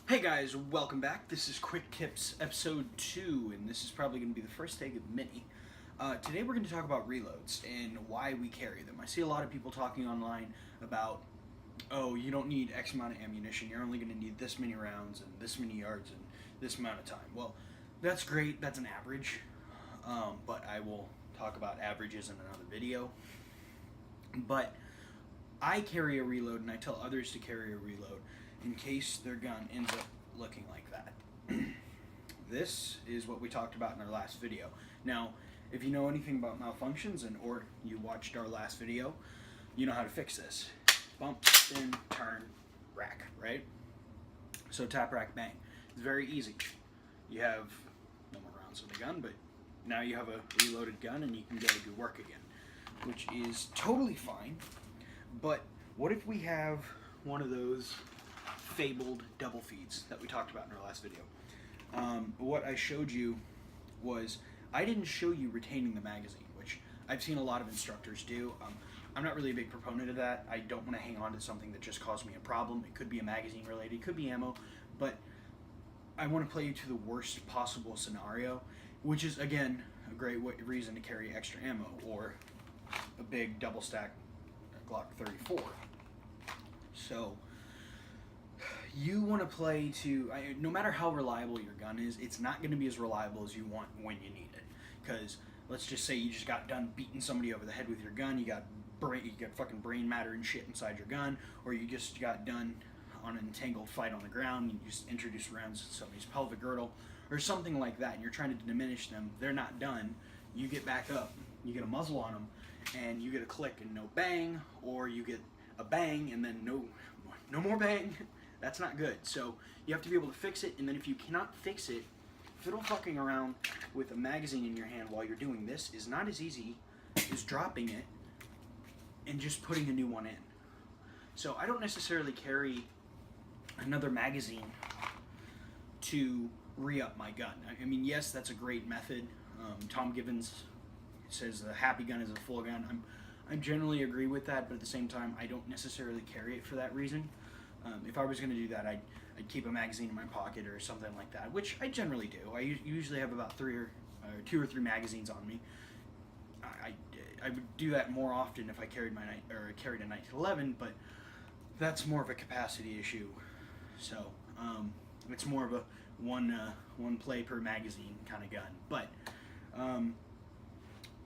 Hey guys, welcome back. This is Quick Tips episode 2, and this is probably going to be the first take of many. Today we're going to talk about reloads and why we carry them. I see a lot of people talking online about, oh, you don't need X amount of ammunition, you're only going to need this many rounds and this many yards and this amount of time. Well, that's great, that's an average, but I will talk about averages in another video. But I carry a reload and I tell others to carry a reload in case their gun ends up looking like that. This is what we talked about in our last video. Now, if you know anything about malfunctions or you watched our last video, you know how to fix this. Bump, spin, turn, rack, right? So tap, rack, bang. It's very easy. You have no more rounds in the gun, but now you have a reloaded gun and you can go do work again, which is totally fine. But what if we have one of those fabled double feeds that we talked about in our last video? What I showed you was, I didn't show you retaining the magazine, which I've seen a lot of instructors do. I'm not really a big proponent of that. I don't want to hang on to something that just caused me a problem. It could be a magazine related, it could be ammo, but I want to play you to the worst possible scenario, which is, again, a great reason to carry extra ammo, or a big double stack Glock 34. So you want to play to, no matter how reliable your gun is, it's not going to be as reliable as you want when you need it. Because let's just say you just got done beating somebody over the head with your gun, you got fucking brain matter and shit inside your gun, or you just got done on an entangled fight on the ground, and you just introduced rounds to somebody's pelvic girdle, or something like that, and you're trying to diminish them, they're not done, you get back up, you get a muzzle on them, and you get a click and no bang, or you get a bang and then no more bang. That's not good. So you have to be able to fix it, and then if you cannot fix it, fiddle fucking around with a magazine in your hand while you're doing this is not as easy as dropping it and just putting a new one in. So I don't necessarily carry another magazine to re-up my gun. I mean, yes, that's a great method. Tom Gibbons says the happy gun is a full gun. I generally agree with that, but at the same time, I don't necessarily carry it for that reason. If I was going to do that, I'd keep a magazine in my pocket or something like that, which I generally do. I usually have about two or three magazines on me. I would do that more often if I carried carried a 1911, but that's more of a capacity issue. So it's more of a one play per magazine kind of gun. But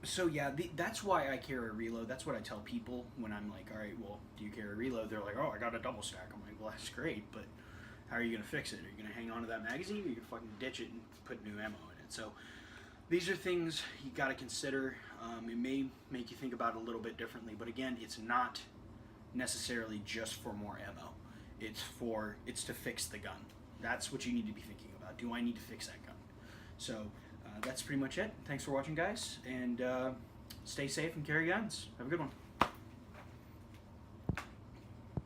so yeah, that's why I carry a reload. That's what I tell people when I'm like, all right, well, do you carry a reload? They're like, oh, I got a double stack. I'm like, well, that's great, but how are you going to fix it? Are you going to hang on to that magazine, or are you going to fucking ditch it and put new ammo in it? So these are things you got to consider. It may make you think about it a little bit differently, but again, it's not necessarily just for more ammo. It's to fix the gun. That's what you need to be thinking about. Do I need to fix that gun? So that's pretty much it. Thanks for watching, guys, and stay safe and carry guns. Have a good one.